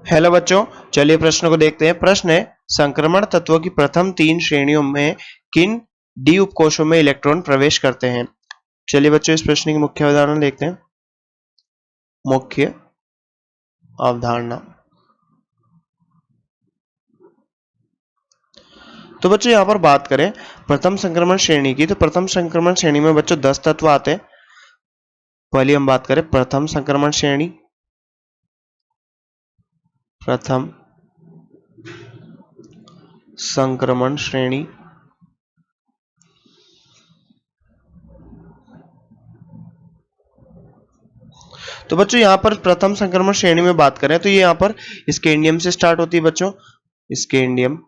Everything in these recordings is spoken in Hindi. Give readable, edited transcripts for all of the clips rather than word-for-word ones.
हेलो बच्चों, चलिए प्रश्न को देखते हैं। प्रश्न है, संक्रमण तत्वों की प्रथम तीन श्रेणियों में किन डी उपकोषों में इलेक्ट्रॉन प्रवेश करते हैं। चलिए बच्चों, इस प्रश्न की मुख्य अवधारणा देखते हैं। मुख्य अवधारणा। तो बच्चों यहाँ पर बात करें प्रथम संक्रमण श्रेणी की, तो प्रथम संक्रमण श्रेणी में बच्चों 10 तत्व आते हैं। पहली हम बात करें प्रथम संक्रमण श्रेणी। प्रथम संक्रमण श्रेणी। तो बच्चों यहाँ पर प्रथम संक्रमण श्रेणी में बात करें तो ये यहाँ पर स्कैंडियम से स्टार्ट होती है बच्चों। Scandium,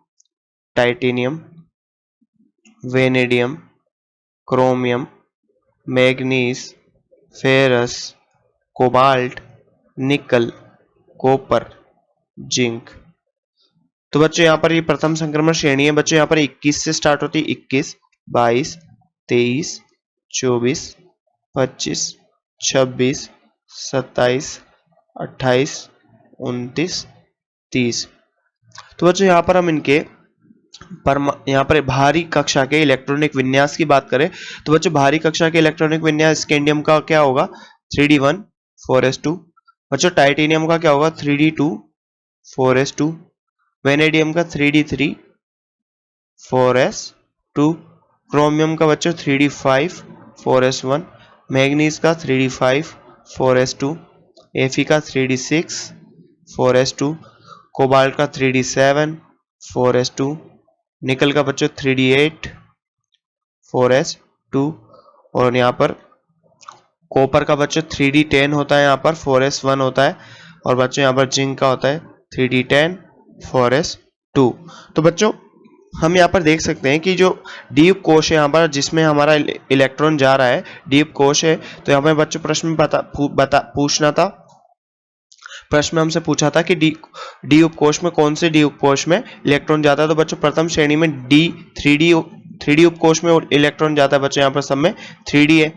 titanium, vanadium, chromium, manganese, ferrous, cobalt, निकल, कॉपर, जिंक। तो बच्चों यहाँ पर ये प्रथम संक्रमण श्रेणी है। बच्चों यहाँ पर 21 से स्टार्ट होती है। 21, 22, 23, 24, 25, 26, 27, 28, 29, 30। तो बच्चों यहाँ पर हम इनके यहाँ पर भारी कक्षा के इलेक्ट्रॉनिक विन्यास की बात करें तो बच्चों भारी कक्षा के इलेक्ट्रॉनिक विन्यास स्कैंडियम का क्या होगा 3d1 4s2। बच्चों टाइटेनियम का क्या होगा 3d2 4s2। वेनेडियम का 3d3 4s2। क्रोमियम का बच्चों 3d5 4s1। मैग्नीज का 3d5 4s2। Fe का 3d6 4s2। कोबाल्ट का 3d7 4s2। निकल का बच्चों 3d8 4s2। और यहाँ पर कॉपर का बच्चों 3d10 होता है, यहाँ पर 4s1 होता है। और बच्चों यहाँ पर जिंक का होता है 3d10 4s2। तो बच्चों हम यहाँ पर देख सकते हैं कि जो डी उपकोष है यहाँ पर जिसमें हमारा इलेक्ट्रॉन जा रहा है, डी उपकोष है। तो यहाँ पर बच्चों प्रश्न में पूछना था। प्रश्न में हमसे पूछा था कि डी उपकोष में कौन से डी उपकोष में इलेक्ट्रॉन जाता है। तो बच्चों प्रथम श्रेणी में थ्री डी उपकोष में इलेक्ट्रॉन जाता है। बच्चों यहाँ पर सब में 3d है,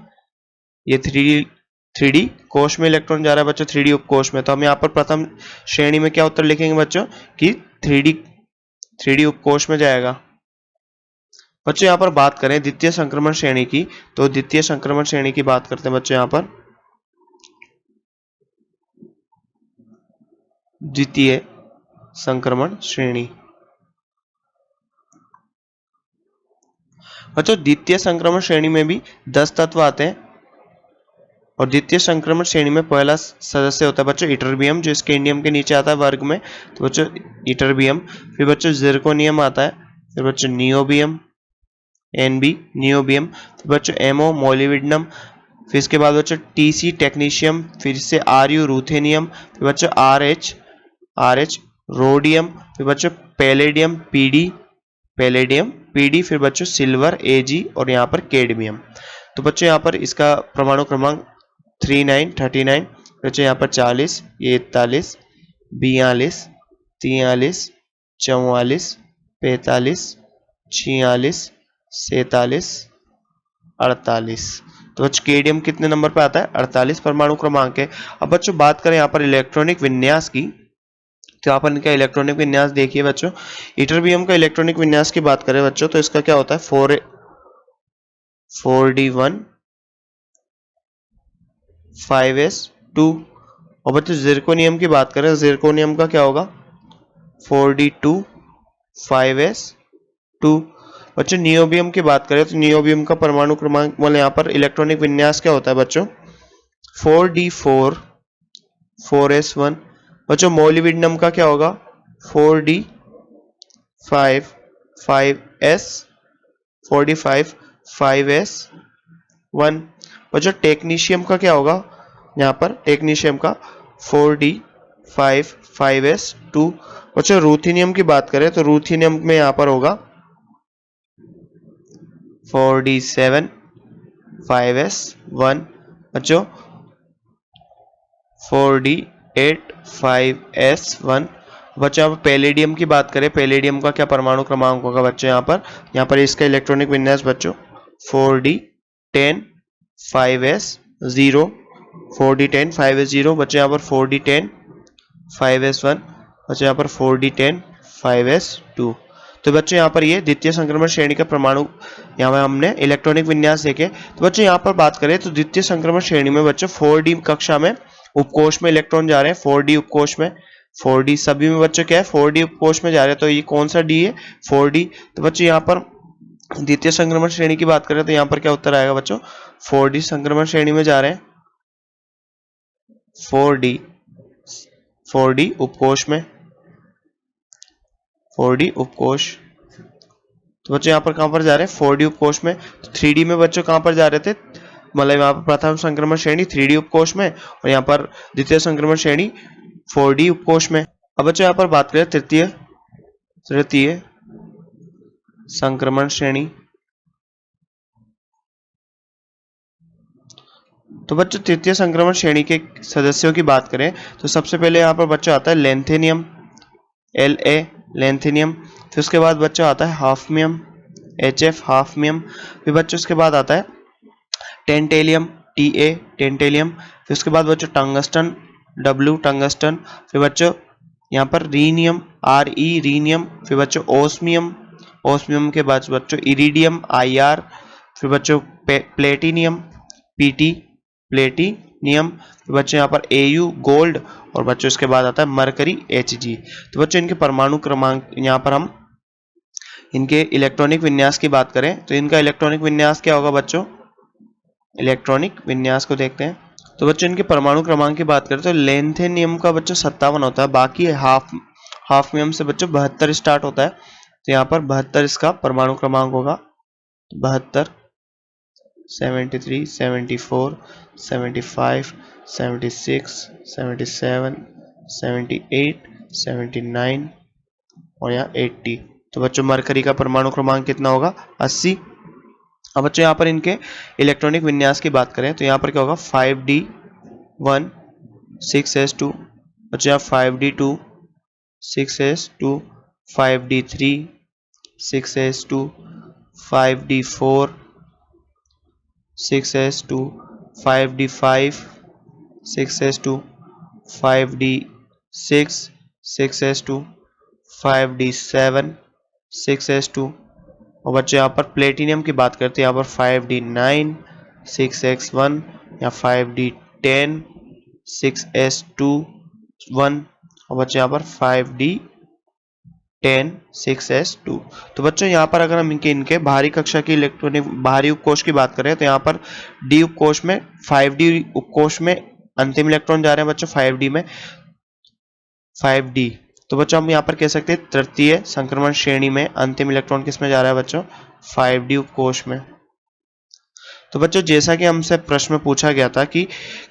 ये 3d कोष में इलेक्ट्रॉन जा रहा है बच्चों 3d उपकोष में। तो हम यहाँ पर प्रथम श्रेणी में क्या उत्तर लिखेंगे बच्चों कि 3d उपकोष में जाएगा। बच्चों यहाँ पर बात करें द्वितीय संक्रमण श्रेणी की, तो द्वितीय संक्रमण श्रेणी की बात करते हैं बच्चों। यहाँ पर द्वितीय संक्रमण श्रेणी। बच्चों द्वितीय संक्रमण श्रेणी में भी 10 तत्व आते हैं। और द्वितीय संक्रमण श्रेणी में पहला सदस्य होता है बच्चों इटरबियम, जो स्कैंडियम के नीचे आता है वर्ग में। तो बच्चों इटरबियम। फिर बच्चों जिरकोनियम आता है। फिर बच्चों नियोबियम, एनबी नियोबियम। फिर बच्चों एमओ मोलिब्डेनम। फिर इसके बाद बच्चों टीसी टेक्नीशियम। फिर से आरयू रूथेनियम। फिर बच्चों आरएच रोडियम। फिर बच्चों पैलेडियम पीडी। फिर बच्चों सिल्वर एजी और यहाँ पर कैडमियम। तो बच्चों यहाँ पर इसका परमाणु क्रमांक 39 बच्चों यहाँ पर 40, 41, 42, 43, 44, 45, 46, 47, 48। तो बच्चों केडियम कितने नंबर पे आता है 48 परमाणु क्रमांक है। अब बच्चों बात करें यहाँ पर इलेक्ट्रॉनिक विन्यास की, तो यहाँ पर इनका इलेक्ट्रॉनिक विन्यास देखिए बच्चों। इटरबियम का इलेक्ट्रॉनिक विन्यास की बात करें बच्चों तो इसका क्या होता है 4d1 5s2। और बच्चों जिरकोनियम की बात करें, जिरकोनियम का क्या होगा 4d2 5s2। बच्चों नियोबियम की बात करें तो नियोबियम का परमाणु क्रमांक मतलब यहाँ पर इलेक्ट्रॉनिक विन्यास क्या होता है बच्चों 4d4 4s1। बच्चों मोलिब्डेनम का क्या होगा 4d5 5s 5s1। बच्चों टेक्नीशियम का क्या होगा यहाँ पर टेक्नीशियम का 4d5 5s2। बच्चों रूथेनियम की बात करें तो रूथेनियम में यहाँ पर होगा 4d7 5s1। बच्चों 4d8 5s1। बच्चों यहाँ पर पैलेडियम की बात करें, पैलेडियम का क्या परमाणु क्रमांक होगा बच्चों यहाँ पर इसका इलेक्ट्रॉनिक विन्यास बच्चों 4d10 5s0 4d10 5s0। बच्चों यहाँ पर 4d10 5s1। बच्चों यहाँ पर 4d10 5s2। तो बच्चों यहाँ पर ये द्वितीय संक्रमण श्रेणी का परमाणु यहाँ में हमने इलेक्ट्रॉनिक विन्यास देखे। तो बच्चों यहाँ पर बात करें तो द्वितीय संक्रमण श्रेणी में बच्चों 4d कक्षा में उपकोष में इलेक्ट्रॉन जा रहे हैं, 4d उपकोष में, 4d सभी में बच्चों क्या है 4d उपकोष में जा रहे हैं। तो ये कौन सा d है 4d। तो बच्चों यहाँ पर द्वितीय संक्रमण श्रेणी की बात करें तो यहाँ पर क्या उत्तर आएगा बच्चों 4d संक्रमण श्रेणी में जा रहे हैं, 4d उपकोष में, 4d उपकोष। तो बच्चों यहाँ पर कहां पर जा रहे हैं 4d उपकोष में। तो 3d में बच्चों कहां पर जा रहे थे, मतलब यहाँ पर प्रथम संक्रमण श्रेणी 3d उपकोष में और यहाँ पर द्वितीय संक्रमण श्रेणी 4d उपकोष में। अब बच्चों यहाँ पर बात करें तृतीय संक्रमण श्रेणी। तो बच्चों तृतीय संक्रमण श्रेणी के सदस्यों की बात करें तो सबसे पहले यहाँ पर बच्चों आता है लेंथेनियम, La लेंथेनियम। फिर उसके बाद बच्चों आता है हाफमियम, HF हाफमियम। फिर बच्चों उसके बाद आता है टेंटेलियम, Ta टेंटेलियम। फिर उसके बाद बच्चों टंगस्टन, W टंगस्टन। फिर बच्चों यहाँ पर रीनियम, Re रीनियम। फिर बच्चों ओस्मियम, ओस्मियम के बाद बच्चों इरिडियम, Ir। फिर बच्चों प्लेटिनियम, Pt प्लेटिनियम। तो बच्चों यहाँ पर Au गोल्ड और बच्चों इसके बाद आता है मरकरी Hg। तो बच्चों इनके परमाणु क्रमांक, यहाँ पर हम इनके इलेक्ट्रॉनिक विन्यास की बात करें तो इनका इलेक्ट्रॉनिक विन्यास क्या होगा बच्चों, इलेक्ट्रॉनिक विन्यास को देखते हैं। तो बच्चों इनके परमाणु क्रमांक की बात करें तो लेंथेनियम का बच्चों 57 होता है, बाकी हाफमियम से बच्चों 72 स्टार्ट होता है। तो यहाँ पर 72 इसका परमाणु क्रमांक होगा, 72, 73, 74, 75, 76, 77, 78, 79 और यहाँ 80। तो बच्चों मरकरी का परमाणु क्रमांक कितना होगा 80। अब बच्चों यहाँ पर इनके इलेक्ट्रॉनिक विन्यास की बात करें तो यहाँ पर क्या होगा 5d1 6s2। बच्चों यहाँ 5d2 6s2, 5d3 6s2, 5d4 6s2, 5d5 6s2, 5d6 6s2, 5d7 6s2। और बच्चों यहाँ पर प्लेटिनियम की बात करते हैं, यहाँ पर 5d9 6x1 या 5d10 6s2 1 और बच्चों यहाँ पर 5d10 6s2। तो बच्चों यहाँ पर अगर हम इनके बाहरी कक्षा की इलेक्ट्रॉनिक बाहरी उपकोष की बात करें तो यहाँ पर d उपकोष में 5d उपकोष में अंतिम इलेक्ट्रॉन जा रहे हैं बच्चों 5d में 5d। तो बच्चों हम यहाँ पर कह सकते हैं तृतीय संक्रमण श्रेणी में अंतिम इलेक्ट्रॉन किस में जा रहा है बच्चों 5d उपकोष में। तो बच्चों जैसा कि हमसे प्रश्न में पूछा गया था कि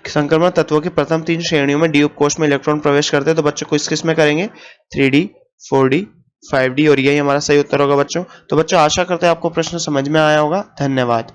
संक्रमण तत्वों की प्रथम 3 श्रेणियों में d उपकोष में इलेक्ट्रॉन प्रवेश करते हैं तो बच्चों किस में करेंगे 3d 4d 5d और यही हमारा सही उत्तर होगा बच्चों। तो बच्चों आशा करते हैं आपको प्रश्न समझ में आया होगा। धन्यवाद।